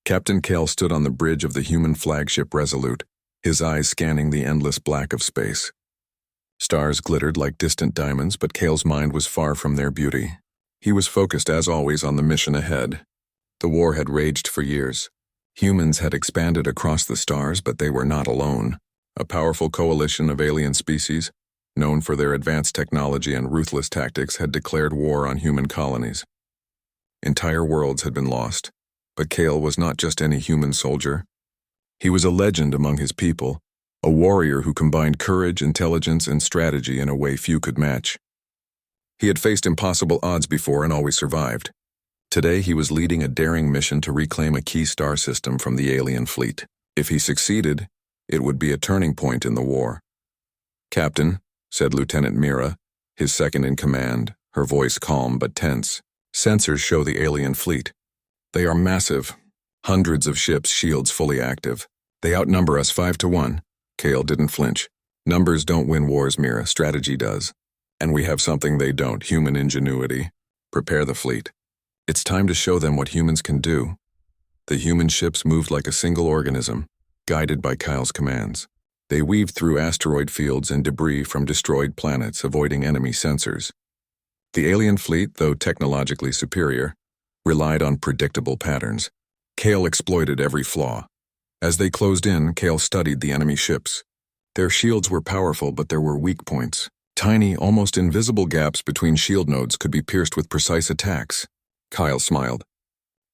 Captain Kale stood on the bridge of the human flagship Resolute, his eyes scanning the endless black of space. Stars glittered like distant diamonds, but Kale's mind was far from their beauty. He was focused, as always, on the mission ahead. The war had raged for years. Humans had expanded across the stars, but they were not alone. A powerful coalition of alien species, known for their advanced technology and ruthless tactics, had declared war on human colonies. Entire worlds had been lost, but Kale was not just any human soldier. He was a legend among his people, a warrior who combined courage, intelligence, and strategy in a way few could match. He had faced impossible odds before and always survived. Today he was leading a daring mission to reclaim a key star system from the alien fleet. If he succeeded, it would be a turning point in the war. "Captain," said Lieutenant Mira, his second in command, her voice calm but tense. "Sensors show the alien fleet. They are massive. Hundreds of ships, shields fully active. They outnumber us 5-1. Kale didn't flinch. "Numbers don't win wars, Mira. Strategy does. And we have something they don't, human ingenuity. Prepare the fleet. It's time to show them what humans can do." The human ships moved like a single organism, guided by Kyle's commands. They weaved through asteroid fields and debris from destroyed planets, avoiding enemy sensors. The alien fleet, though technologically superior, relied on predictable patterns. Kale exploited every flaw. As they closed in, Kale studied the enemy ships. Their shields were powerful, but there were weak points. Tiny, almost invisible gaps between shield nodes could be pierced with precise attacks. Kyle smiled.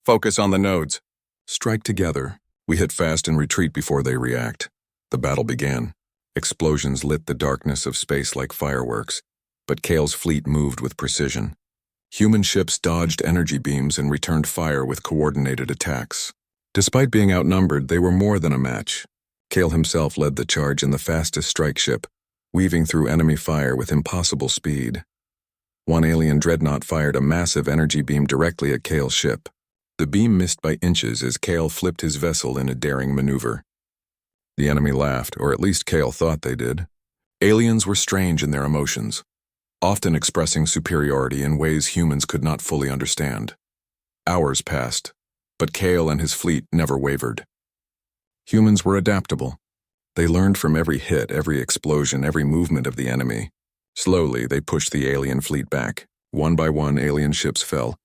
"Focus on the nodes. Strike together. We hit fast and retreat before they react." The battle began. Explosions lit the darkness of space like fireworks, but Kale's fleet moved with precision. Human ships dodged energy beams and returned fire with coordinated attacks. Despite being outnumbered, they were more than a match. Kale himself led the charge in the fastest strike ship, weaving through enemy fire with impossible speed. One alien dreadnought fired a massive energy beam directly at Kale's ship. The beam missed by inches as Kale flipped his vessel in a daring maneuver. The enemy laughed, or at least Kale thought they did. Aliens were strange in their emotions, often expressing superiority in ways humans could not fully understand. Hours passed, but Kale and his fleet never wavered. Humans were adaptable. They learned from every hit, every explosion, every movement of the enemy. Slowly, they pushed the alien fleet back. One by one, alien ships fell.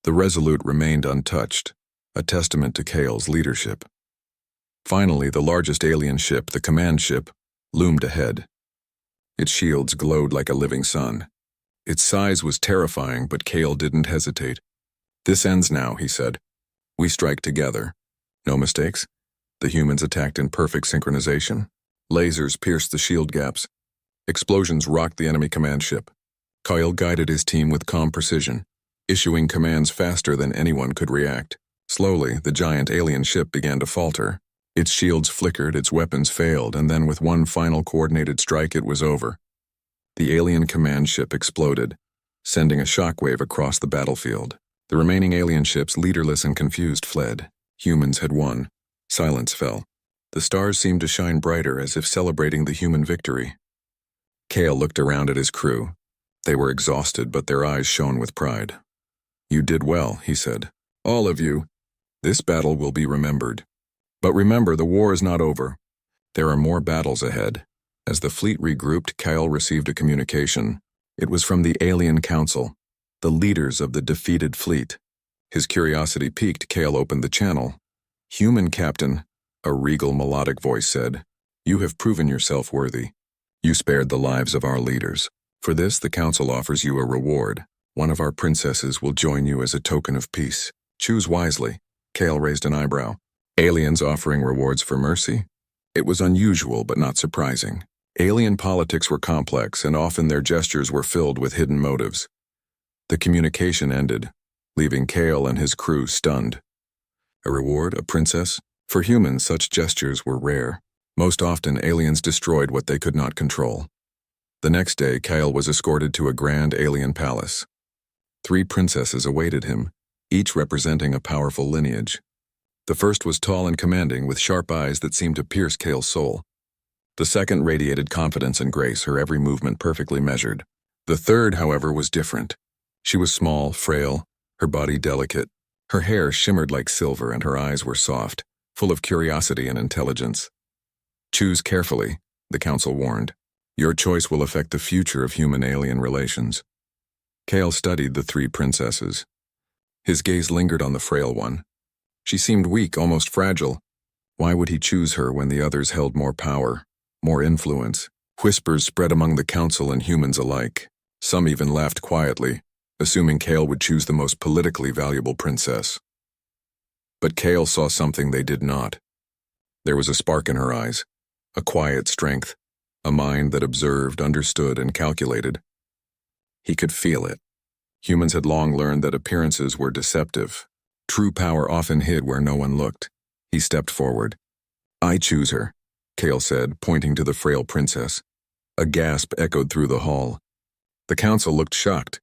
The Resolute remained untouched, a testament to Kale's leadership. Finally, the largest alien ship, the command ship, loomed ahead. Its shields glowed like a living sun. Its size was terrifying, but Kale didn't hesitate. "This ends now," he said. "We strike together. No mistakes?" The humans attacked in perfect synchronization. Lasers pierced the shield gaps. Explosions rocked the enemy command ship. Kyle guided his team with calm precision, issuing commands faster than anyone could react. Slowly, the giant alien ship began to falter. Its shields flickered, its weapons failed, and then with one final coordinated strike, it was over. The alien command ship exploded, sending a shockwave across the battlefield. The remaining alien ships, leaderless and confused, fled. Humans had won. Silence fell. The stars seemed to shine brighter, as if celebrating the human victory. Kale looked around at his crew. They were exhausted, but their eyes shone with pride. "You did well," he said. "All of you. This battle will be remembered. But remember, the war is not over. There are more battles ahead." As the fleet regrouped, Kyle received a communication. It was from the Alien Council, the leaders of the defeated fleet. His curiosity piqued. Kale opened the channel. "Human Captain," a regal melodic voice said, "you have proven yourself worthy. You spared the lives of our leaders. For this, the Council offers you a reward. One of our princesses will join you as a token of peace. Choose wisely." Kale raised an eyebrow. Aliens offering rewards for mercy? It was unusual but not surprising. Alien politics were complex, and often their gestures were filled with hidden motives. The communication ended, leaving Kale and his crew stunned. A reward, a princess? For humans, such gestures were rare. Most often, aliens destroyed what they could not control. The next day, Kale was escorted to a grand alien palace. 3 princesses awaited him, each representing a powerful lineage. The first was tall and commanding, with sharp eyes that seemed to pierce Kale's soul. The second radiated confidence and grace, her every movement perfectly measured. The third, however, was different. She was small, frail, her body delicate, Her hair shimmered like silver and her eyes were soft, full of curiosity and intelligence. Choose carefully, the council warned. Your choice will affect the future of human-alien relations. Kale studied the three princesses. His gaze lingered on the frail one. She seemed weak, almost fragile. Why would he choose her when the others held more power, more influence? Whispers spread among the council and humans alike. Some even laughed quietly, assuming Kale would choose the most politically valuable princess. But Kale saw something they did not. There was a spark in her eyes, a quiet strength, a mind that observed, understood, and calculated. He could feel it. Humans had long learned that appearances were deceptive. True power often hid where no one looked. He stepped forward. I choose her, Kale said, pointing to the frail princess. A gasp echoed through the hall. The council looked shocked.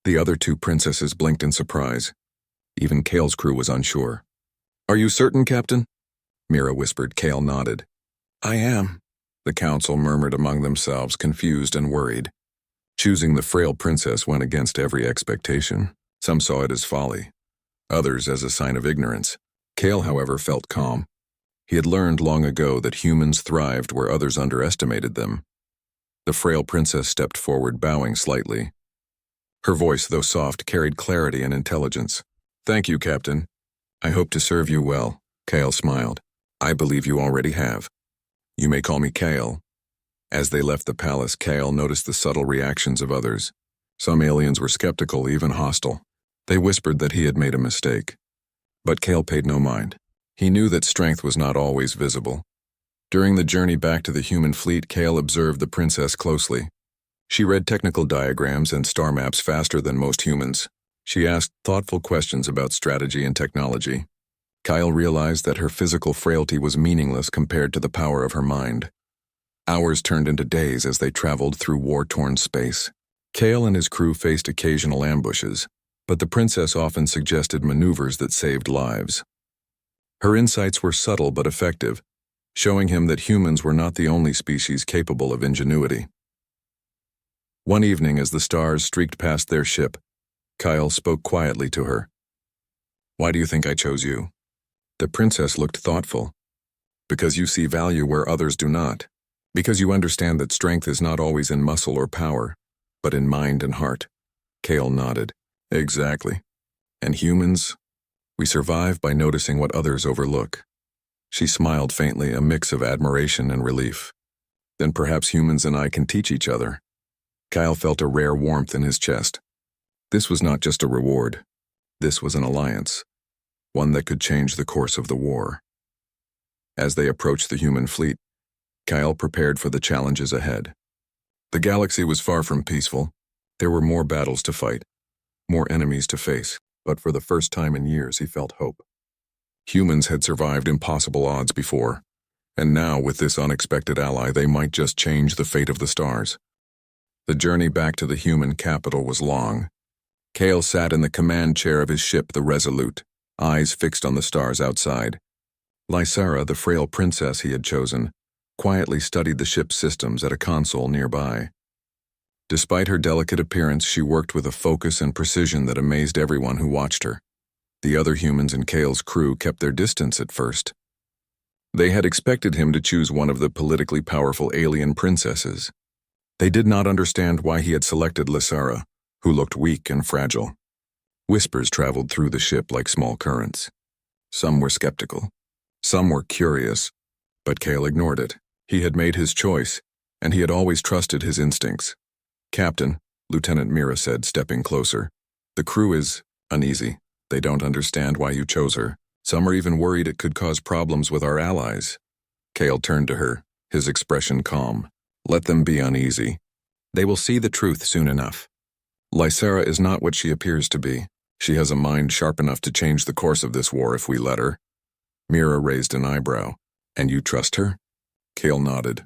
The other two princesses blinked in surprise. Even Kale's crew was unsure. Are you certain, Captain? Mira whispered. Kale nodded. I am, the council murmured among themselves, confused and worried. Choosing the frail princess went against every expectation. Some saw it as folly, others as a sign of ignorance. Kale, however, felt calm. He had learned long ago that humans thrived where others underestimated them. The frail princess stepped forward, bowing slightly. Her voice, though soft, carried clarity and intelligence. Thank you, Captain. I hope to serve you well, Kale smiled. I believe you already have. You may call me Kale. As they left the palace, Kale noticed the subtle reactions of others. Some aliens were skeptical, even hostile. They whispered that he had made a mistake. But Kale paid no mind. He knew that strength was not always visible. During the journey back to the human fleet, Kale observed the princess closely. She read technical diagrams and star maps faster than most humans. She asked thoughtful questions about strategy and technology. Kyle realized that her physical frailty was meaningless compared to the power of her mind. Hours turned into days as they traveled through war-torn space. Kale and his crew faced occasional ambushes, but the princess often suggested maneuvers that saved lives. Her insights were subtle but effective, showing him that humans were not the only species capable of ingenuity. One evening, as the stars streaked past their ship, Kyle spoke quietly to her. Why do you think I chose you? The princess looked thoughtful. Because you see value where others do not. Because you understand that strength is not always in muscle or power, but in mind and heart. Kale nodded. Exactly. And humans? We survive by noticing what others overlook. She smiled faintly, a mix of admiration and relief. Then perhaps humans and I can teach each other. Kyle felt a rare warmth in his chest. This was not just a reward. This was an alliance, one that could change the course of the war. As they approached the human fleet, Kyle prepared for the challenges ahead. The galaxy was far from peaceful. There were more battles to fight, more enemies to face, but for the first time in years he felt hope. Humans had survived impossible odds before, and now with this unexpected ally they might just change the fate of the stars. The journey back to the human capital was long. Kale sat in the command chair of his ship, the Resolute, eyes fixed on the stars outside. Lysara, the frail princess he had chosen, quietly studied the ship's systems at a console nearby. Despite her delicate appearance, she worked with a focus and precision that amazed everyone who watched her. The other humans in Kale's crew kept their distance at first. They had expected him to choose one of the politically powerful alien princesses. They did not understand why he had selected Lysara, who looked weak and fragile. Whispers traveled through the ship like small currents. Some were skeptical. Some were curious. But Kale ignored it. He had made his choice, and he had always trusted his instincts. Captain, Lieutenant Mira said, stepping closer. The crew is uneasy. They don't understand why you chose her. Some are even worried it could cause problems with our allies. Kale turned to her, his expression calm. Let them be uneasy. They will see the truth soon enough. Lysara is not what she appears to be. She has a mind sharp enough to change the course of this war if we let her. Mira raised an eyebrow. And you trust her? Kale nodded.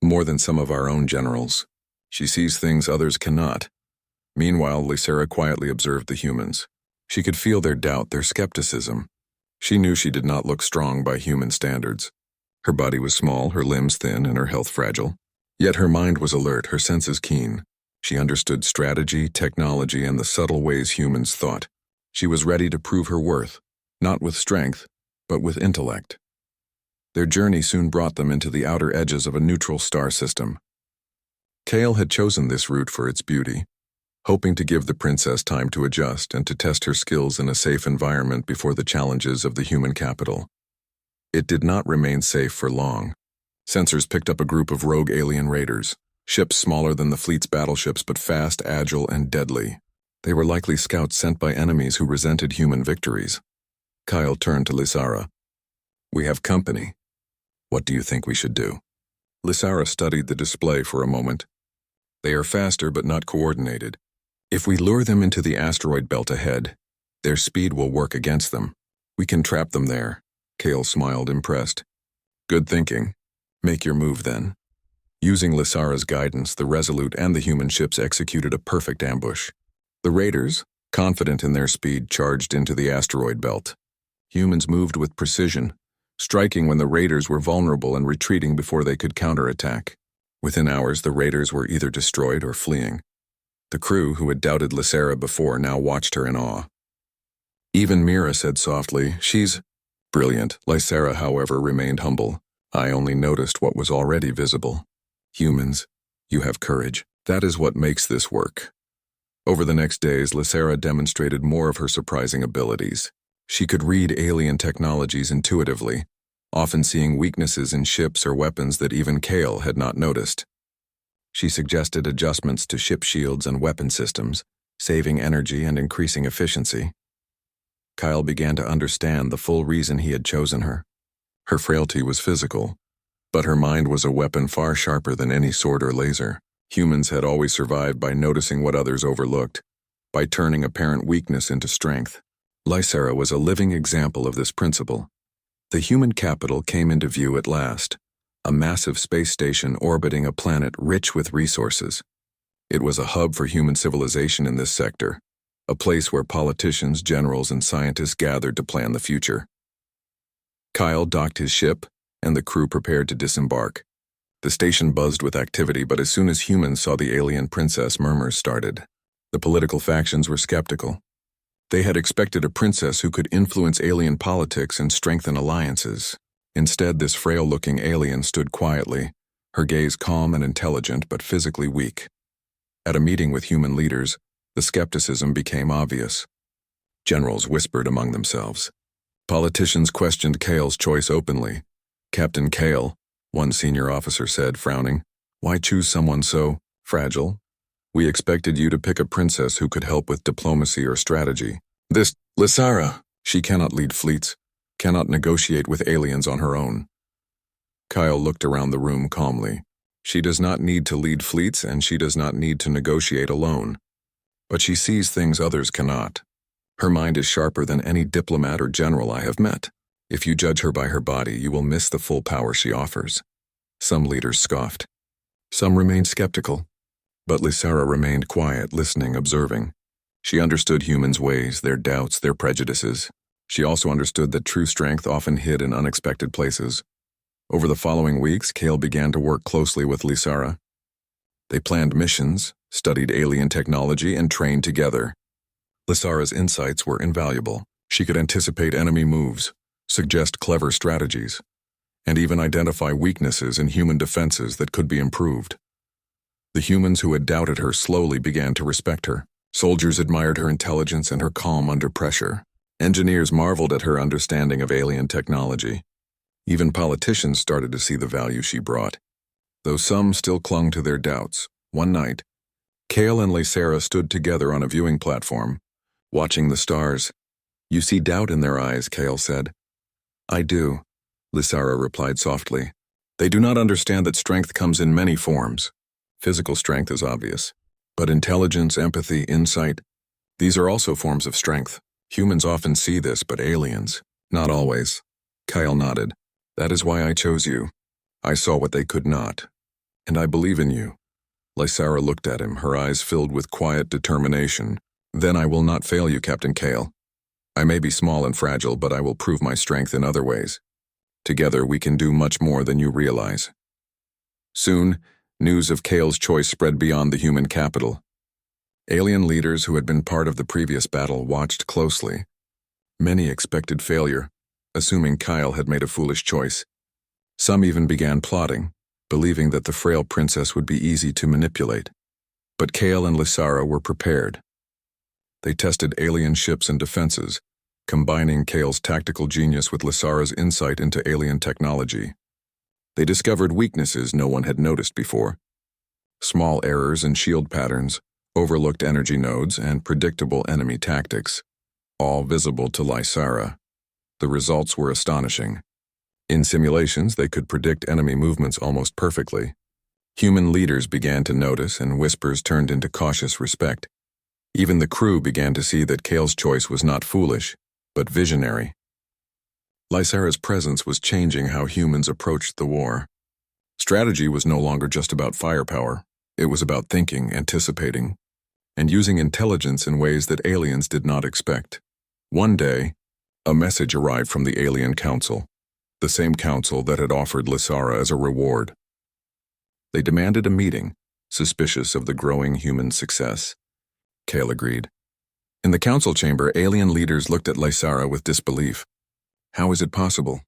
More than some of our own generals. She sees things others cannot. Meanwhile, Lysara quietly observed the humans. She could feel their doubt, their skepticism. She knew she did not look strong by human standards. Her body was small, her limbs thin, and her health fragile. Yet her mind was alert, her senses keen. She understood strategy, technology, and the subtle ways humans thought. She was ready to prove her worth, not with strength, but with intellect. Their journey soon brought them into the outer edges of a neutral star system. Kale had chosen this route for its beauty, hoping to give the princess time to adjust and to test her skills in a safe environment before the challenges of the human capital. It did not remain safe for long. Sensors picked up a group of rogue alien raiders, ships smaller than the fleet's battleships but fast, agile, and deadly. They were likely scouts sent by enemies who resented human victories. Kyle turned to Lysara. "We have company. What do you think we should do?" Lysara studied the display for a moment. "They are faster but not coordinated. If we lure them into the asteroid belt ahead, their speed will work against them. We can trap them there." Kale smiled, impressed. "Good thinking. Make your move then." Using Lysara's guidance, the Resolute and the human ships executed a perfect ambush. The raiders, confident in their speed, charged into the asteroid belt. Humans moved with precision, striking when the raiders were vulnerable and retreating before they could counterattack. Within hours, the raiders were either destroyed or fleeing. The crew, who had doubted Lysara before, now watched her in awe. Even Mira said softly, "She's brilliant." Lysara, however, remained humble. "I only noticed what was already visible. Humans, you have courage. That is what makes this work." Over the next days, Lysara demonstrated more of her surprising abilities. She could read alien technologies intuitively, often seeing weaknesses in ships or weapons that even Kale had not noticed. She suggested adjustments to ship shields and weapon systems, saving energy and increasing efficiency. Kyle began to understand the full reason he had chosen her. Her frailty was physical, but her mind was a weapon far sharper than any sword or laser. Humans had always survived by noticing what others overlooked, by turning apparent weakness into strength. Lysara was a living example of this principle. The human capital came into view at last, a massive space station orbiting a planet rich with resources. It was a hub for human civilization in this sector, a place where politicians, generals, and scientists gathered to plan the future. Kyle docked his ship, and the crew prepared to disembark. The station buzzed with activity, but as soon as humans saw the alien princess, murmurs started. The political factions were skeptical. They had expected a princess who could influence alien politics and strengthen alliances. Instead, this frail-looking alien stood quietly, her gaze calm and intelligent but physically weak. At a meeting with human leaders, the skepticism became obvious. Generals whispered among themselves. Politicians questioned Kale's choice openly. "Captain Kale," one senior officer said, frowning, "why choose someone so fragile? We expected you to pick a princess who could help with diplomacy or strategy. This Lysara, she cannot lead fleets, cannot negotiate with aliens on her own." Kyle looked around the room calmly. "She does not need to lead fleets, and she does not need to negotiate alone. But she sees things others cannot. Her mind is sharper than any diplomat or general I have met. If you judge her by her body, you will miss the full power she offers." Some leaders scoffed. Some remained skeptical. But Lysara remained quiet, listening, observing. She understood humans' ways, their doubts, their prejudices. She also understood that true strength often hid in unexpected places. Over the following weeks, Kale began to work closely with Lysara. They planned missions, studied alien technology, and trained together. Lysara's insights were invaluable. She could anticipate enemy moves, suggest clever strategies, and even identify weaknesses in human defenses that could be improved. The humans who had doubted her slowly began to respect her. Soldiers admired her intelligence and her calm under pressure. Engineers marveled at her understanding of alien technology. Even politicians started to see the value she brought. Though some still clung to their doubts, one night, Kale and Lysara stood together on a viewing platform, watching the stars. "You see doubt in their eyes," Kale said. "I do," Lysara replied softly. "They do not understand that strength comes in many forms. Physical strength is obvious, but intelligence, empathy, insight, these are also forms of strength. Humans often see this, but aliens, not always." Kyle nodded. "That is why I chose you. I saw what they could not. And I believe in you." Lysara looked at him, her eyes filled with quiet determination. "Then I will not fail you, Captain Kale. I may be small and fragile, but I will prove my strength in other ways. Together we can do much more than you realize." Soon, news of Kale's choice spread beyond the human capital. Alien leaders who had been part of the previous battle watched closely. Many expected failure, assuming Kyle had made a foolish choice. Some even began plotting, believing that the frail princess would be easy to manipulate. But Kale and Lysara were prepared. They tested alien ships and defenses, combining Kale's tactical genius with Lysara's insight into alien technology. They discovered weaknesses no one had noticed before. Small errors in shield patterns, overlooked energy nodes, and predictable enemy tactics, all visible to Lysara. The results were astonishing. In simulations, they could predict enemy movements almost perfectly. Human leaders began to notice, and whispers turned into cautious respect. Even the crew began to see that Kale's choice was not foolish, but visionary. Lysara's presence was changing how humans approached the war. Strategy was no longer just about firepower. It was about thinking, anticipating, and using intelligence in ways that aliens did not expect. One day, a message arrived from the Alien Council, the same council that had offered Lysara as a reward. They demanded a meeting, suspicious of the growing human success. Kale agreed. In the council chamber, alien leaders looked at Lysara with disbelief. "How is it possible?"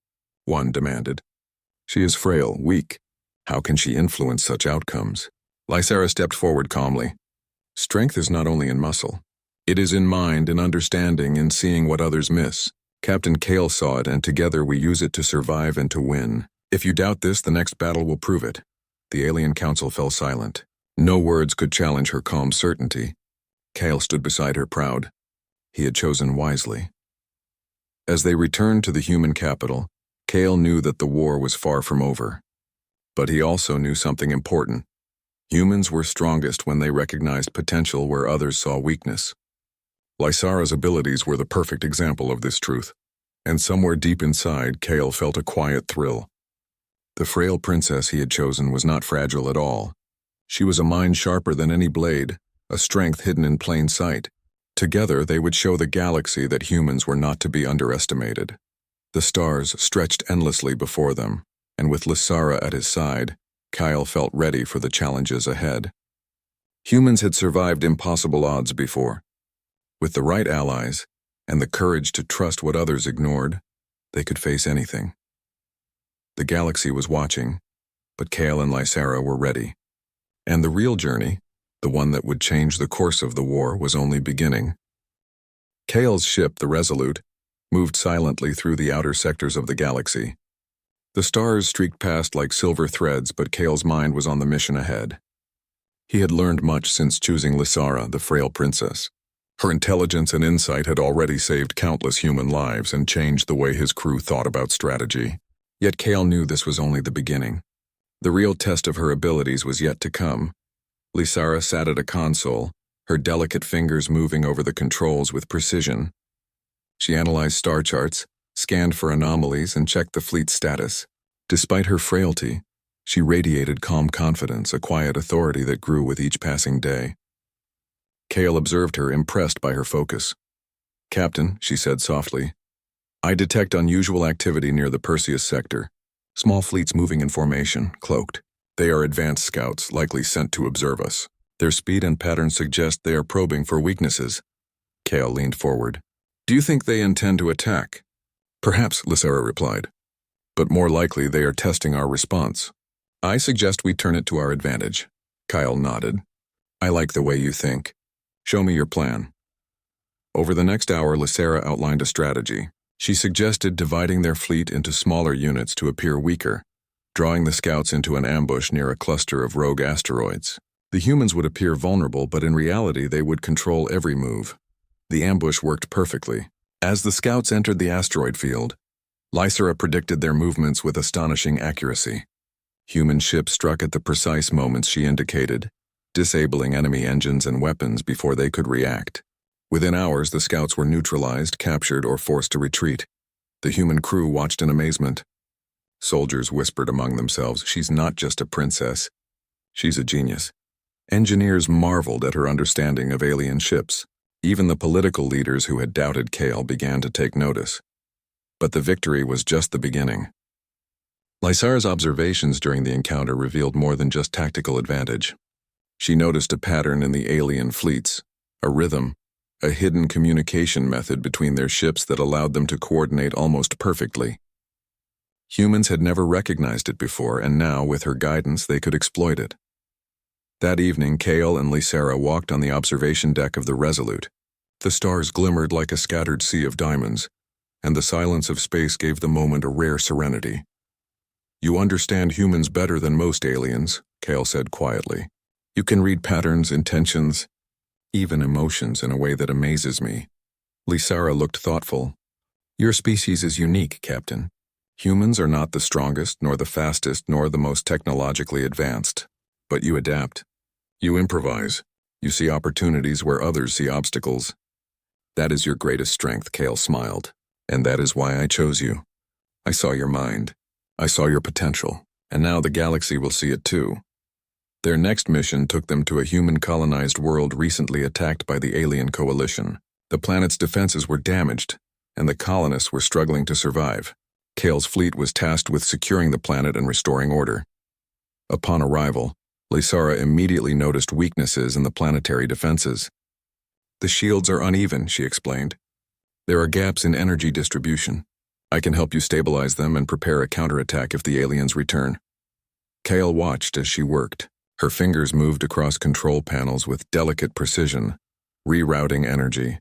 one demanded. "She is frail, weak. How can she influence such outcomes?" Lysara stepped forward calmly. "Strength is not only in muscle. It is in mind, in understanding, in seeing what others miss. Captain Kale saw it, and together we use it to survive and to win. If you doubt this, the next battle will prove it." The Alien Council fell silent. No words could challenge her calm certainty. Kale stood beside her proud. He had chosen wisely. As they returned to the human capital, Kale knew that the war was far from over. But he also knew something important. Humans were strongest when they recognized potential where others saw weakness. Lysara's abilities were the perfect example of this truth, and somewhere deep inside, Kale felt a quiet thrill. The frail princess he had chosen was not fragile at all. She was a mind sharper than any blade, a strength hidden in plain sight. Together, they would show the galaxy that humans were not to be underestimated. The stars stretched endlessly before them, and with Lysara at his side, Kyle felt ready for the challenges ahead. Humans had survived impossible odds before. With the right allies, and the courage to trust what others ignored, they could face anything. The galaxy was watching, but Kale and Lysara were ready. And the real journey, the one that would change the course of the war, was only beginning. Kale's ship, the Resolute, moved silently through the outer sectors of the galaxy. The stars streaked past like silver threads, but Kale's mind was on the mission ahead. He had learned much since choosing Lysara, the frail princess. Her intelligence and insight had already saved countless human lives and changed the way his crew thought about strategy. Yet Kale knew this was only the beginning. The real test of her abilities was yet to come. Lysara sat at a console, her delicate fingers moving over the controls with precision. She analyzed star charts, scanned for anomalies, and checked the fleet's status. Despite her frailty, she radiated calm confidence, a quiet authority that grew with each passing day. Kale observed her, impressed by her focus. "Captain," she said softly, "I detect unusual activity near the Perseus sector. Small fleets moving in formation, cloaked. They are advanced scouts, likely sent to observe us. Their speed and pattern suggest they are probing for weaknesses." Kale leaned forward. "Do you think they intend to attack?" "Perhaps," Lysara replied. "But more likely they are testing our response." "I suggest we turn it to our advantage." Kyle nodded. "I like the way you think. Show me your plan." Over the next hour, Lysara outlined a strategy. She suggested dividing their fleet into smaller units to appear weaker, drawing the scouts into an ambush near a cluster of rogue asteroids. The humans would appear vulnerable, but in reality they would control every move. The ambush worked perfectly. As the scouts entered the asteroid field, Lysara predicted their movements with astonishing accuracy. Human ships struck at the precise moments she indicated, disabling enemy engines and weapons before they could react. Within hours, the scouts were neutralized, captured, or forced to retreat. The human crew watched in amazement. Soldiers whispered among themselves, "She's not just a princess. She's a genius." Engineers marveled at her understanding of alien ships. Even the political leaders who had doubted Kale began to take notice. But the victory was just the beginning. Lysara's observations during the encounter revealed more than just tactical advantage. She noticed a pattern in the alien fleets, a rhythm, a hidden communication method between their ships that allowed them to coordinate almost perfectly. Humans had never recognized it before, and now, with her guidance, they could exploit it. That evening, Kale and Lysera walked on the observation deck of the Resolute. The stars glimmered like a scattered sea of diamonds, and the silence of space gave the moment a rare serenity. "You understand humans better than most aliens," Kale said quietly. "You can read patterns, intentions, even emotions in a way that amazes me." Lysera looked thoughtful. "Your species is unique, Captain. Humans are not the strongest, nor the fastest, nor the most technologically advanced. But you adapt. You improvise. You see opportunities where others see obstacles. That is your greatest strength," Kale smiled. "And that is why I chose you. I saw your mind. I saw your potential. And now the galaxy will see it too." Their next mission took them to a human-colonized world recently attacked by the alien coalition. The planet's defenses were damaged, and the colonists were struggling to survive. Kale's fleet was tasked with securing the planet and restoring order. Upon arrival, Lysera immediately noticed weaknesses in the planetary defenses. "The shields are uneven," she explained. "There are gaps in energy distribution. I can help you stabilize them and prepare a counterattack if the aliens return." Kale watched as she worked. Her fingers moved across control panels with delicate precision, rerouting energy,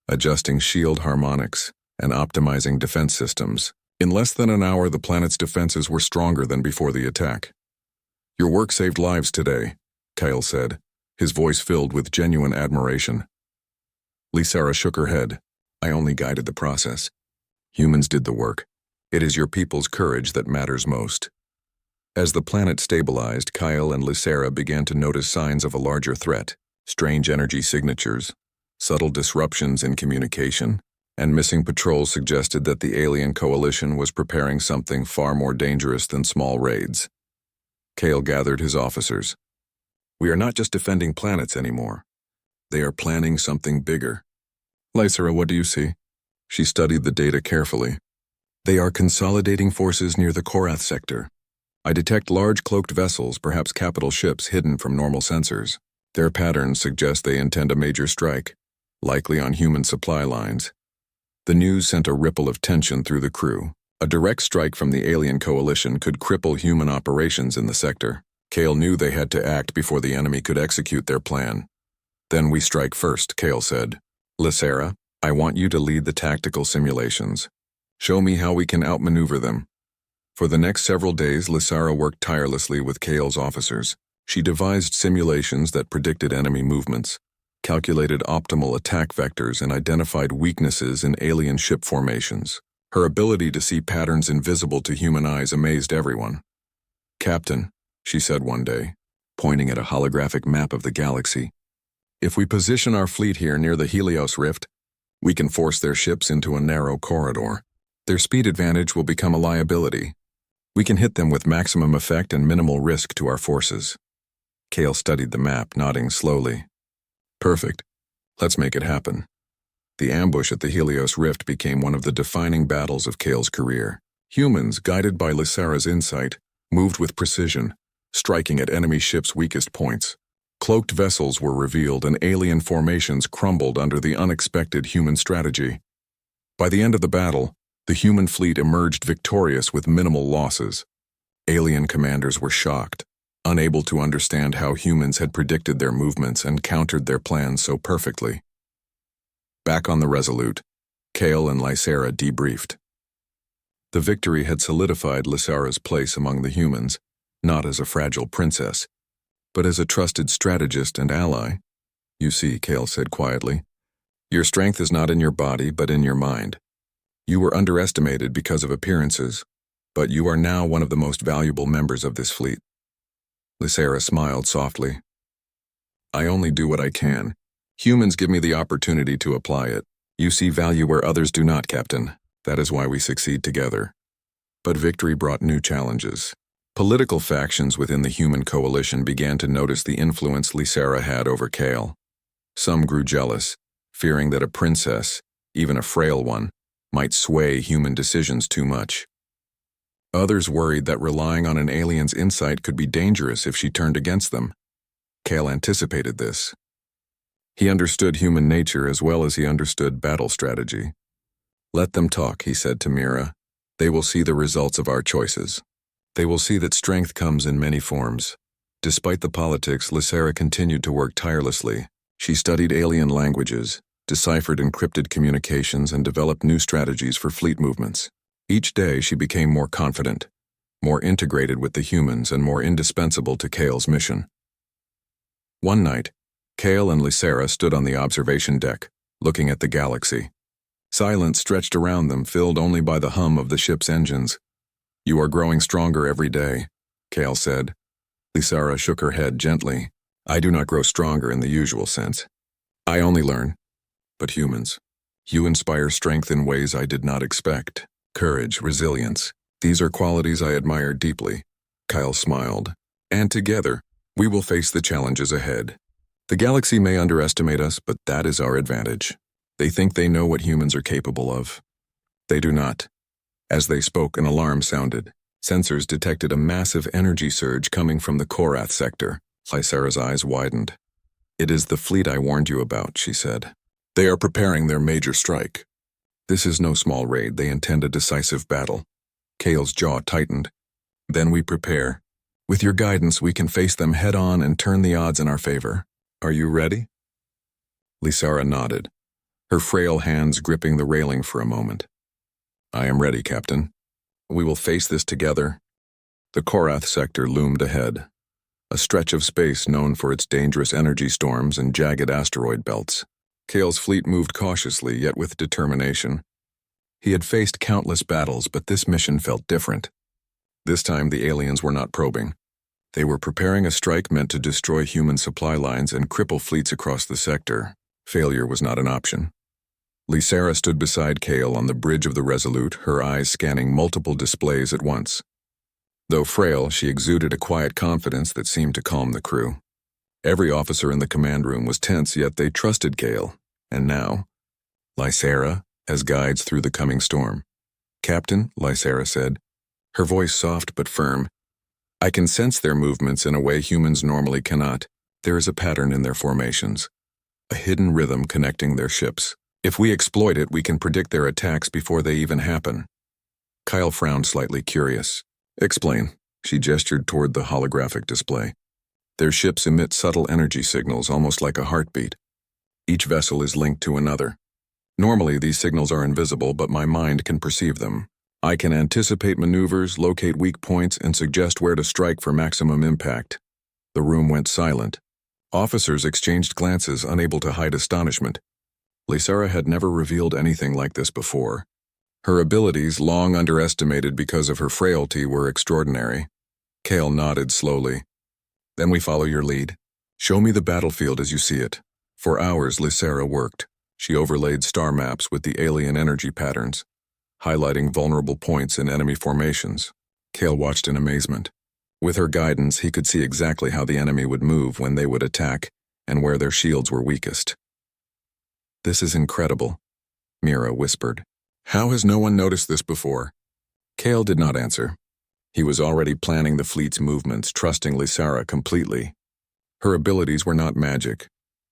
adjusting shield harmonics, and optimizing defense systems. In less than an hour, the planet's defenses were stronger than before the attack. "Your work saved lives today," Kale said, his voice filled with genuine admiration. Lysera shook her head. "I only guided the process. Humans did the work. It is your people's courage that matters most." As the planet stabilized, Kyle and Lysera began to notice signs of a larger threat: strange energy signatures, subtle disruptions in communication, and missing patrols suggested that the alien coalition was preparing something far more dangerous than small raids. Kale gathered his officers. "We are not just defending planets anymore. They are planning something bigger." "Lysera, what do you see?" She studied the data carefully. "They are consolidating forces near the Korath sector. I detect large cloaked vessels, perhaps capital ships hidden from normal sensors. Their patterns suggest they intend a major strike, likely on human supply lines." The news sent a ripple of tension through the crew. A direct strike from the alien coalition could cripple human operations in the sector. Kale knew they had to act before the enemy could execute their plan. "Then we strike first," Kale said. "Lysera, I want you to lead the tactical simulations. Show me how we can outmaneuver them." For the next several days, Lysera worked tirelessly with Kale's officers. She devised simulations that predicted enemy movements, calculated optimal attack vectors, and identified weaknesses in alien ship formations. Her ability to see patterns invisible to human eyes amazed everyone. "Captain," she said one day, pointing at a holographic map of the galaxy, "if we position our fleet here near the Helios Rift, we can force their ships into a narrow corridor. Their speed advantage will become a liability. We can hit them with maximum effect and minimal risk to our forces." Kale studied the map, nodding slowly. "Perfect. Let's make it happen." The ambush at the Helios Rift became one of the defining battles of Kale's career. Humans, guided by Lysera's insight, moved with precision, striking at enemy ships' weakest points. Cloaked vessels were revealed and alien formations crumbled under the unexpected human strategy. By the end of the battle, the human fleet emerged victorious with minimal losses. Alien commanders were shocked, unable to understand how humans had predicted their movements and countered their plans so perfectly. Back on the Resolute, Kale and Lysera debriefed. The victory had solidified Lysera's place among the humans, not as a fragile princess, but as a trusted strategist and ally. "You see," Kale said quietly, "your strength is not in your body but in your mind. You were underestimated because of appearances, but you are now one of the most valuable members of this fleet." Lysera smiled softly. "I only do what I can. Humans give me the opportunity to apply it. You see value where others do not, Captain. That is why we succeed together." But victory brought new challenges. Political factions within the human coalition began to notice the influence Lysera had over Kale. Some grew jealous, fearing that a princess, even a frail one, might sway human decisions too much. Others worried that relying on an alien's insight could be dangerous if she turned against them. Kale anticipated this. He understood human nature as well as he understood battle strategy. "Let them talk," he said to Mira. "They will see the results of our choices. They will see that strength comes in many forms." Despite the politics, Lysera continued to work tirelessly. She studied alien languages, deciphered encrypted communications, and developed new strategies for fleet movements. Each day she became more confident, more integrated with the humans, and more indispensable to Kale's mission. One night, Kale and Lysera stood on the observation deck, looking at the galaxy. Silence stretched around them, filled only by the hum of the ship's engines. "You are growing stronger every day," Kale said. Lysera shook her head gently. "I do not grow stronger in the usual sense. I only learn. But humans, you inspire strength in ways I did not expect. Courage, resilience. These are qualities I admire deeply." Kyle smiled. "And together, we will face the challenges ahead. The galaxy may underestimate us, but that is our advantage. They think they know what humans are capable of. They do not." As they spoke, an alarm sounded. Sensors detected a massive energy surge coming from the Korath sector. Lysera's eyes widened. "It is the fleet I warned you about," she said. "They are preparing their major strike. This is no small raid. They intend a decisive battle." Kale's jaw tightened. "Then we prepare. With your guidance, we can face them head-on and turn the odds in our favor. Are you ready?" Lysera nodded, her frail hands gripping the railing for a moment. "I am ready, Captain. We will face this together." The Korath sector loomed ahead, a stretch of space known for its dangerous energy storms and jagged asteroid belts. Kale's fleet moved cautiously, yet with determination. He had faced countless battles, but this mission felt different. This time the aliens were not probing. They were preparing a strike meant to destroy human supply lines and cripple fleets across the sector. Failure was not an option. Lysera stood beside Kale on the bridge of the Resolute, her eyes scanning multiple displays at once. Though frail, she exuded a quiet confidence that seemed to calm the crew. Every officer in the command room was tense, yet they trusted Kale. And now, Lysera as guides through the coming storm. "Captain," Lysera said, her voice soft but firm, "I can sense their movements in a way humans normally cannot. There is a pattern in their formations, a hidden rhythm connecting their ships. If we exploit it, we can predict their attacks before they even happen." Kyle frowned, slightly curious. "Explain." She gestured toward the holographic display. "Their ships emit subtle energy signals, almost like a heartbeat. Each vessel is linked to another. Normally, these signals are invisible, but my mind can perceive them. I can anticipate maneuvers, locate weak points, and suggest where to strike for maximum impact." The room went silent. Officers exchanged glances, unable to hide astonishment. Lysera had never revealed anything like this before. Her abilities, long underestimated because of her frailty, were extraordinary. Kale nodded slowly. "Then we follow your lead. Show me the battlefield as you see it." For hours, Lysera worked. She overlaid star maps with the alien energy patterns, highlighting vulnerable points in enemy formations. Kale watched in amazement. With her guidance, he could see exactly how the enemy would move when they would attack and where their shields were weakest. "This is incredible," Mira whispered. "How has no one noticed this before?" Kale did not answer. He was already planning the fleet's movements, trusting Lysera completely. Her abilities were not magic.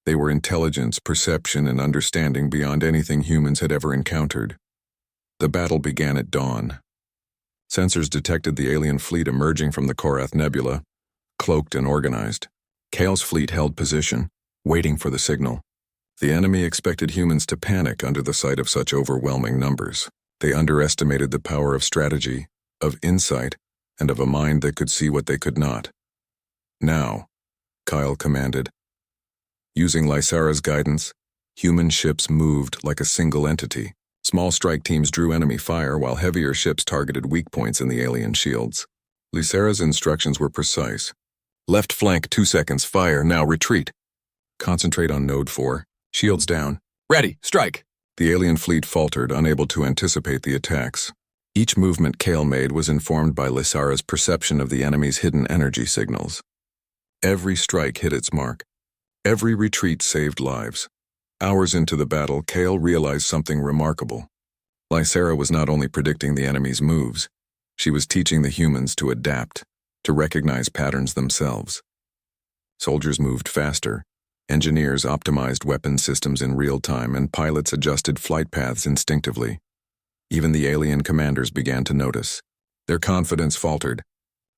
They were intelligence, perception, and understanding beyond anything humans had ever encountered. The battle began at dawn. Sensors detected the alien fleet emerging from the Korath Nebula, cloaked and organized. Kale's fleet held position, waiting for the signal. The enemy expected humans to panic under the sight of such overwhelming numbers. They underestimated the power of strategy, of insight, and of a mind that could see what they could not. "Now," Kyle commanded. Using Lysera's guidance, human ships moved like a single entity. Small strike teams drew enemy fire while heavier ships targeted weak points in the alien shields. Lysera's instructions were precise. "Left flank, 2 seconds, fire, now retreat. Concentrate on Node 4. Shields down. Ready, strike!" The alien fleet faltered, unable to anticipate the attacks. Each movement Kale made was informed by Lysera's perception of the enemy's hidden energy signals. Every strike hit its mark. Every retreat saved lives. Hours into the battle, Kale realized something remarkable. Lysera was not only predicting the enemy's moves, she was teaching the humans to adapt, to recognize patterns themselves. Soldiers moved faster, Engineers optimized weapon systems in real time, and pilots adjusted flight paths instinctively. Even the alien commanders began to notice. Their confidence faltered.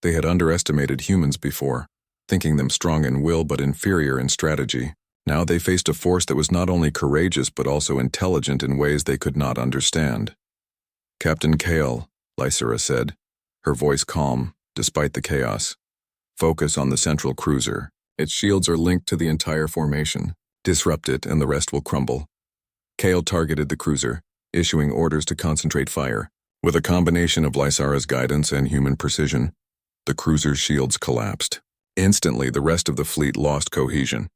They had underestimated humans before, thinking them strong in will but inferior in strategy. Now they faced a force that was not only courageous but also intelligent in ways they could not understand. "Captain Kale," Lysera said, her voice calm, despite the chaos. "Focus on the central cruiser. Its shields are linked to the entire formation. Disrupt it and the rest will crumble." Kale targeted the cruiser, issuing orders to concentrate fire. With a combination of Lysera's guidance and human precision, the cruiser's shields collapsed. Instantly, the rest of the fleet lost cohesion.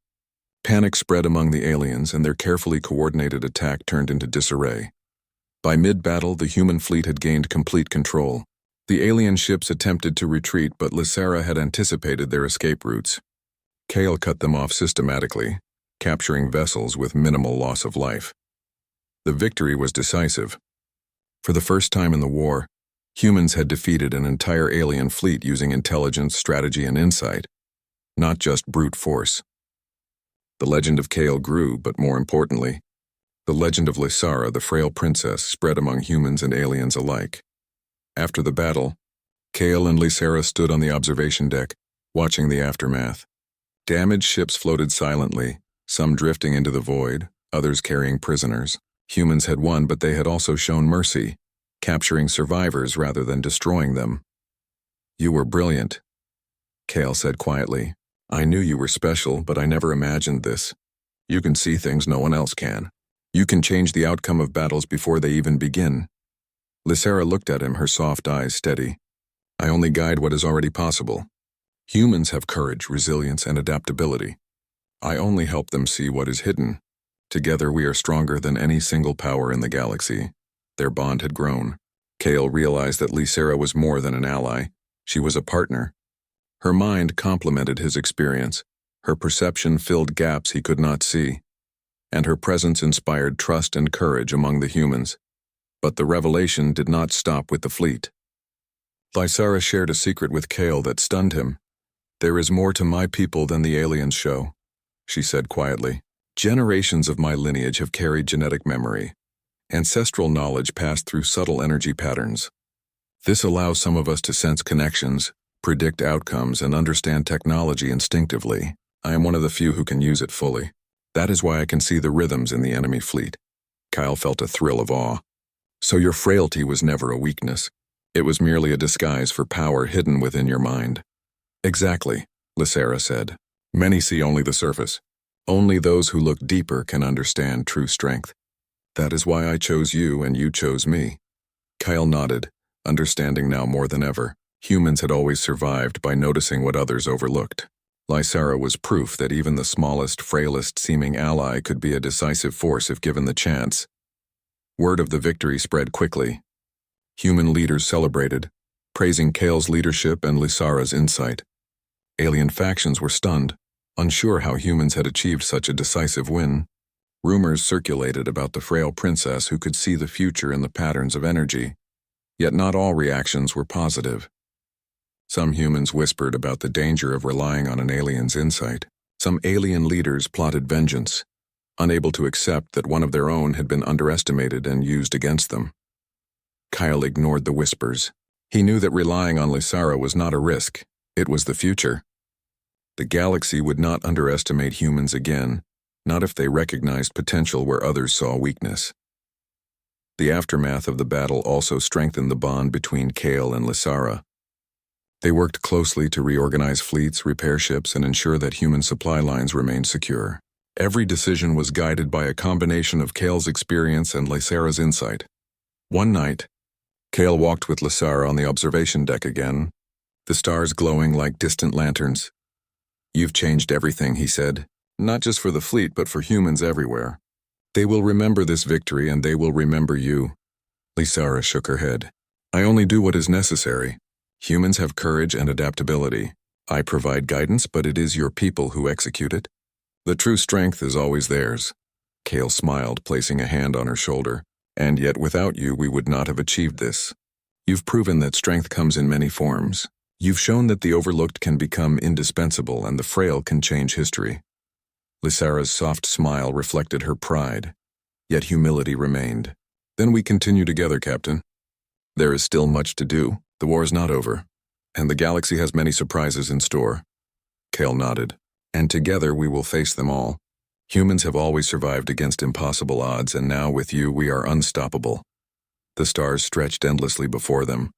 Panic spread among the aliens, and their carefully coordinated attack turned into disarray. By mid-battle, the human fleet had gained complete control. The alien ships attempted to retreat, but Lysera had anticipated their escape routes. Kale cut them off systematically, capturing vessels with minimal loss of life. The victory was decisive. For the first time in the war, humans had defeated an entire alien fleet using intelligence, strategy, and insight, not just brute force. The legend of Kale grew, but more importantly, the legend of Lysera, the frail princess, spread among humans and aliens alike. After the battle, Kale and Lysera stood on the observation deck, watching the aftermath. Damaged ships floated silently, some drifting into the void, others carrying prisoners. Humans had won, but they had also shown mercy, capturing survivors rather than destroying them. "You were brilliant," Kale said quietly. "I knew you were special, but I never imagined this. You can see things no one else can. You can change the outcome of battles before they even begin." Lysera looked at him, her soft eyes steady. "I only guide what is already possible. Humans have courage, resilience, and adaptability. I only help them see what is hidden. Together we are stronger than any single power in the galaxy." Their bond had grown. Kale realized that Lysera was more than an ally. She was a partner. Her mind complemented his experience. Her perception filled gaps he could not see. And her presence inspired trust and courage among the humans. But the revelation did not stop with the fleet. Lysera shared a secret with Kale that stunned him. "There is more to my people than the aliens show," she said quietly. "Generations of my lineage have carried genetic memory. Ancestral knowledge passed through subtle energy patterns. This allows some of us to sense connections, predict outcomes, and understand technology instinctively. I am one of the few who can use it fully. That is why I can see the rhythms in the enemy fleet." Kyle felt a thrill of awe. "So your frailty was never a weakness. It was merely a disguise for power hidden within your mind." "Exactly," Lysera said. "Many see only the surface. Only those who look deeper can understand true strength. That is why I chose you and you chose me." Kyle nodded, understanding now more than ever. Humans had always survived by noticing what others overlooked. Lysera was proof that even the smallest, frailest seeming ally could be a decisive force if given the chance. Word of the victory spread quickly. Human leaders celebrated, praising Kale's leadership and Lysera's insight. Alien factions were stunned, unsure how humans had achieved such a decisive win. Rumors circulated about the frail princess who could see the future in the patterns of energy. Yet not all reactions were positive. Some humans whispered about the danger of relying on an alien's insight. Some alien leaders plotted vengeance, unable to accept that one of their own had been underestimated and used against them. Kyle ignored the whispers. He knew that relying on Lysera was not a risk, it was the future. The galaxy would not underestimate humans again, not if they recognized potential where others saw weakness. The aftermath of the battle also strengthened the bond between Kale and Lysera. They worked closely to reorganize fleets, repair ships, and ensure that human supply lines remained secure. Every decision was guided by a combination of Kale's experience and Lysera's insight. One night, Kale walked with Lysera on the observation deck again, the stars glowing like distant lanterns. "You've changed everything," he said, "not just for the fleet, but for humans everywhere. They will remember this victory, and they will remember you." Lysera shook her head. "I only do what is necessary. Humans have courage and adaptability. I provide guidance, but it is your people who execute it. The true strength is always theirs." Kale smiled, placing a hand on her shoulder. "And yet without you, we would not have achieved this. You've proven that strength comes in many forms. You've shown that the overlooked can become indispensable and the frail can change history." Lysara's soft smile reflected her pride, yet humility remained. Then we continue together, Captain. There is still much to do. The war is not over, and the galaxy has many surprises in store. Kale nodded. And together we will face them all. Humans have always survived against impossible odds, and now with you we are unstoppable. The stars stretched endlessly before them,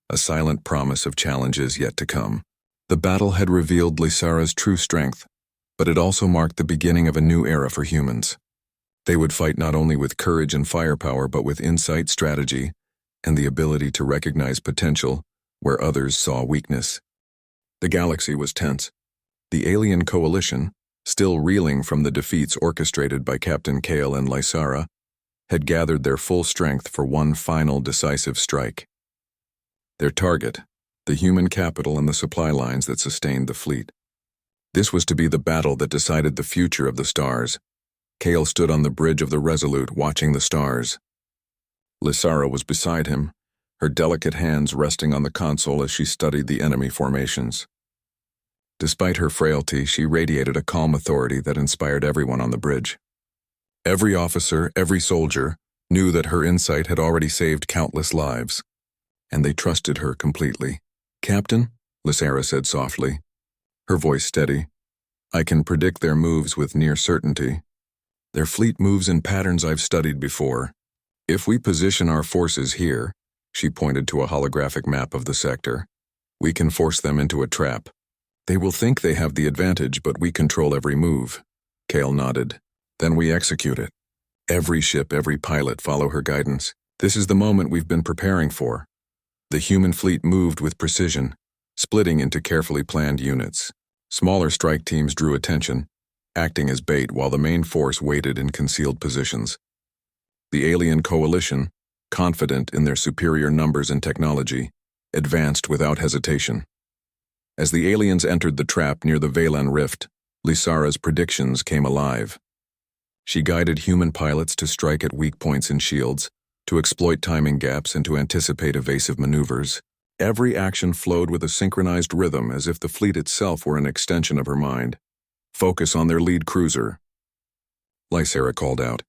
a silent promise of challenges yet to come. The battle had revealed Lysara's true strength, but it also marked the beginning of a new era for humans. They would fight not only with courage and firepower, but with insight, strategy, and the ability to recognize potential where others saw weakness. The galaxy was tense. The alien coalition, still reeling from the defeats orchestrated by Captain Kale and Lysara, had gathered their full strength for one final decisive strike. Their target, the human capital and the supply lines that sustained the fleet. This was to be the battle that decided the future of the stars. Kale stood on the bridge of the Resolute watching the stars. Lysara was beside him, her delicate hands resting on the console as she studied the enemy formations. Despite her frailty, she radiated a calm authority that inspired everyone on the bridge. Every officer, every soldier, knew that her insight had already saved countless lives, and they trusted her completely. "Captain," Lysara said softly, her voice steady, "I can predict their moves with near certainty. Their fleet moves in patterns I've studied before. If we position our forces here," she pointed to a holographic map of the sector, "we can force them into a trap. They will think they have the advantage, but we control every move." Kale nodded. "Then we execute it. Every ship, every pilot follow her guidance. This is the moment we've been preparing for." The human fleet moved with precision, splitting into carefully planned units. Smaller strike teams drew attention, acting as bait while the main force waited in concealed positions. The alien coalition, confident in their superior numbers and technology, advanced without hesitation. As the aliens entered the trap near the Valen Rift, Lysara's predictions came alive. She guided human pilots to strike at weak points in shields, to exploit timing gaps and to anticipate evasive maneuvers. Every action flowed with a synchronized rhythm as if the fleet itself were an extension of her mind. "Focus on their lead cruiser," Lysara called out.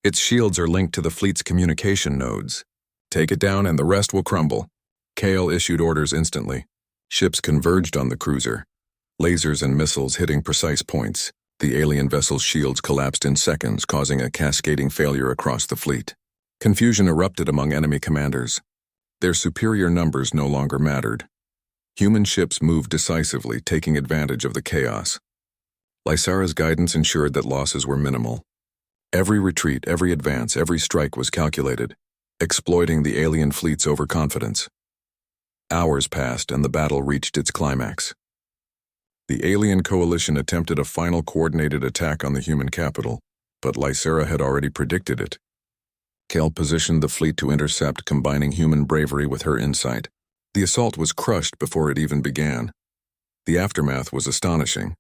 "Its shields are linked to the fleet's communication nodes. Take it down and the rest will crumble." Kale issued orders instantly. Ships converged on the cruiser, lasers and missiles hitting precise points. The alien vessel's shields collapsed in seconds, causing a cascading failure across the fleet. Confusion erupted among enemy commanders. Their superior numbers no longer mattered. Human ships moved decisively, taking advantage of the chaos. Lysara's guidance ensured that losses were minimal. Every retreat, every advance, every strike was calculated, exploiting the alien fleet's overconfidence. Hours passed and the battle reached its climax. The alien coalition attempted a final coordinated attack on the human capital, but Lysara had already predicted it. Kale positioned the fleet to intercept, combining human bravery with her insight. The assault was crushed before it even began. The aftermath was astonishing.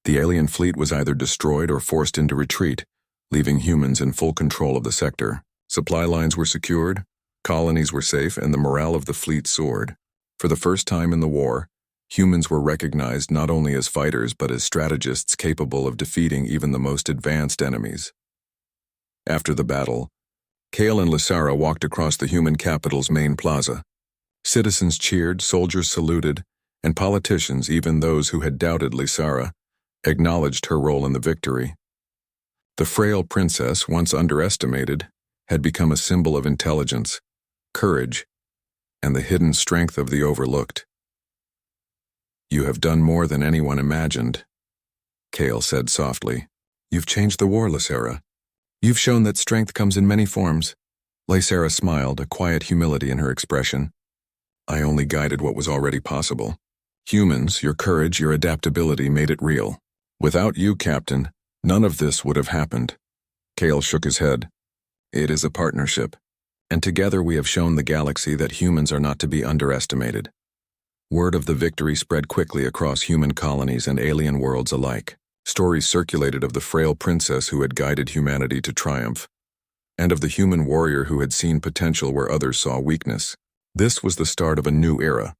The alien fleet was either destroyed or forced into retreat, leaving humans in full control of the sector. Supply lines were secured, colonies were safe, and the morale of the fleet soared. For the first time in the war, humans were recognized not only as fighters but as strategists capable of defeating even the most advanced enemies. After the battle, Kale and Lysara walked across the human capital's main plaza. Citizens cheered, soldiers saluted, and politicians, even those who had doubted Lysara, acknowledged her role in the victory. The frail princess, once underestimated, had become a symbol of intelligence, courage, and the hidden strength of the overlooked. "You have done more than anyone imagined," Kale said softly. "You've changed the war, Lysara. You've shown that strength comes in many forms." Lysara smiled, a quiet humility in her expression. "I only guided what was already possible. Humans, your courage, your adaptability made it real. Without you, Captain, none of this would have happened." Kale shook his head. "It is a partnership, and together we have shown the galaxy that humans are not to be underestimated." Word of the victory spread quickly across human colonies and alien worlds alike. Stories circulated of the frail princess who had guided humanity to triumph, and of the human warrior who had seen potential where others saw weakness. This was the start of a new era,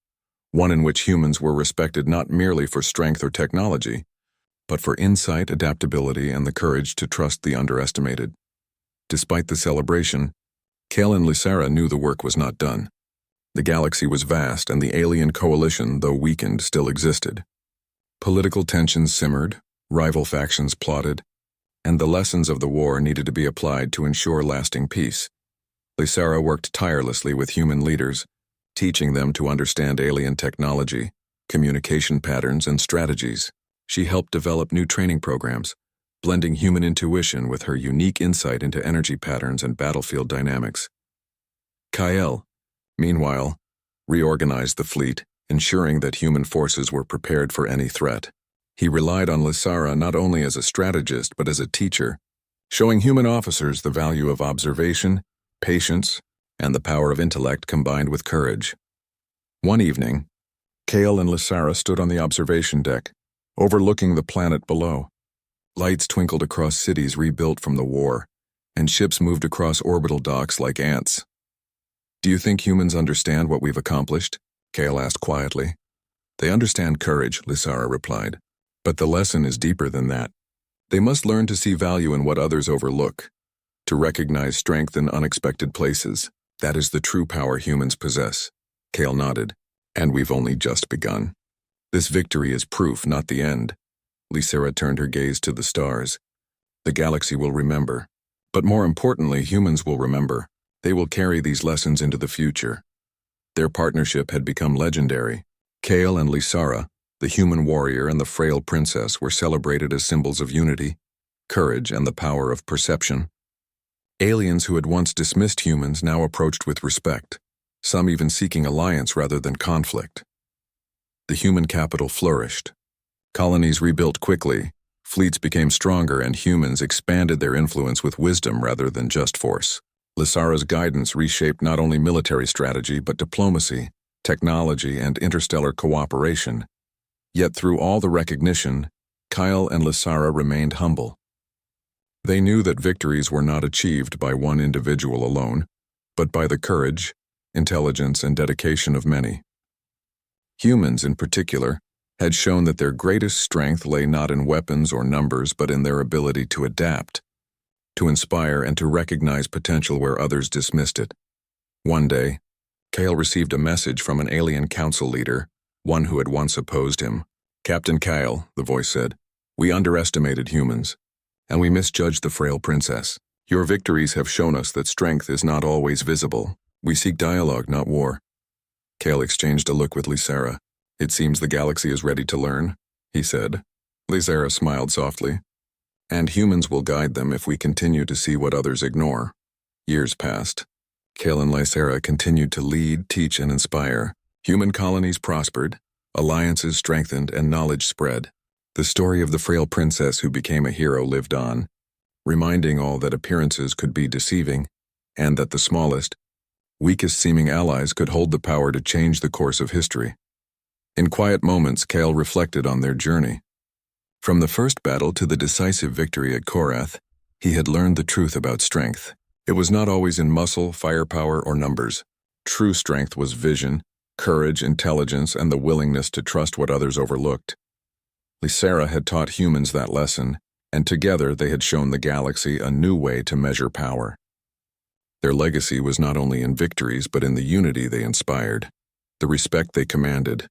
one in which humans were respected not merely for strength or technology, but for insight, adaptability, and the courage to trust the underestimated. Despite the celebration, Kale and Lysera knew the work was not done. The galaxy was vast, and the alien coalition, though weakened, still existed. Political tensions simmered, rival factions plotted, and the lessons of the war needed to be applied to ensure lasting peace. Lysera worked tirelessly with human leaders, teaching them to understand alien technology, communication patterns, and strategies. She helped develop new training programs, blending human intuition with her unique insight into energy patterns and battlefield dynamics. Kyle, meanwhile, reorganized the fleet, ensuring that human forces were prepared for any threat. He relied on Lysera not only as a strategist but as a teacher, showing human officers the value of observation, patience, and the power of intellect combined with courage. One evening, Kale and Lysera stood on the observation deck, overlooking the planet below. Lights twinkled across cities rebuilt from the war, and ships moved across orbital docks like ants. "Do you think humans understand what we've accomplished?" Kale asked quietly. "They understand courage," Lysera replied. "But the lesson is deeper than that. They must learn to see value in what others overlook, to recognize strength in unexpected places. That is the true power humans possess." Kale nodded. "And we've only just begun. This victory is proof, not the end." Lysera turned her gaze to the stars. "The galaxy will remember. But more importantly, humans will remember. They will carry these lessons into the future." Their partnership had become legendary. Kale and Lysera, the human warrior and the frail princess, were celebrated as symbols of unity, courage, and the power of perception. Aliens who had once dismissed humans now approached with respect, some even seeking alliance rather than conflict. The human capital flourished. Colonies rebuilt quickly, fleets became stronger, and humans expanded their influence with wisdom rather than just force. Lysera's guidance reshaped not only military strategy but diplomacy, technology, and interstellar cooperation. Yet through all the recognition, Kyle and Lysera remained humble. They knew that victories were not achieved by one individual alone, but by the courage, intelligence, and dedication of many. Humans, in particular, had shown that their greatest strength lay not in weapons or numbers but in their ability to adapt, to inspire, and to recognize potential where others dismissed it. One day, Kale received a message from an alien council leader, one who had once opposed him. "Captain Kyle," the voice said, "we underestimated humans, and we misjudged the frail princess. Your victories have shown us that strength is not always visible. We seek dialogue, not war." Kale exchanged a look with Lysera. "It seems the galaxy is ready to learn," he said. Lysera smiled softly. "And humans will guide them if we continue to see what others ignore." Years passed. Kale and Lysera continued to lead, teach, and inspire. Human colonies prospered, alliances strengthened, and knowledge spread. The story of the frail princess who became a hero lived on, reminding all that appearances could be deceiving, and that the smallest, weakest-seeming allies could hold the power to change the course of history. In quiet moments, Kale reflected on their journey. From the first battle to the decisive victory at Korath, he had learned the truth about strength. It was not always in muscle, firepower, or numbers. True strength was vision, courage, intelligence, and the willingness to trust what others overlooked. Lysera had taught humans that lesson, and together they had shown the galaxy a new way to measure power. Their legacy was not only in victories but in the unity they inspired, the respect they commanded,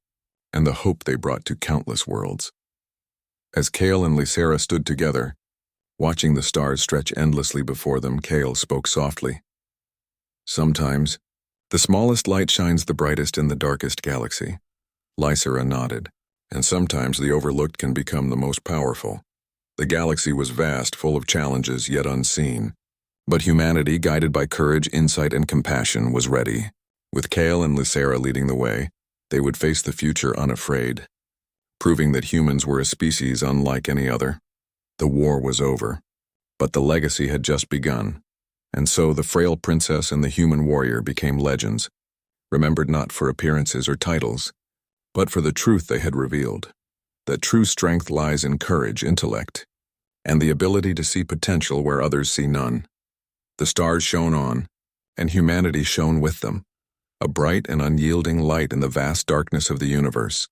and the hope they brought to countless worlds. As Kale and Lysera stood together, watching the stars stretch endlessly before them, Kale spoke softly. "Sometimes, the smallest light shines the brightest in the darkest galaxy." Lysera nodded. "And sometimes the overlooked can become the most powerful." The galaxy was vast, full of challenges yet unseen. But humanity, guided by courage, insight, and compassion, was ready. With Kale and Lysera leading the way, they would face the future unafraid, proving that humans were a species unlike any other. The war was over, but the legacy had just begun, and so the frail princess and the human warrior became legends, remembered not for appearances or titles, but for the truth they had revealed, that true strength lies in courage, intellect, and the ability to see potential where others see none. The stars shone on, and humanity shone with them, a bright and unyielding light in the vast darkness of the universe.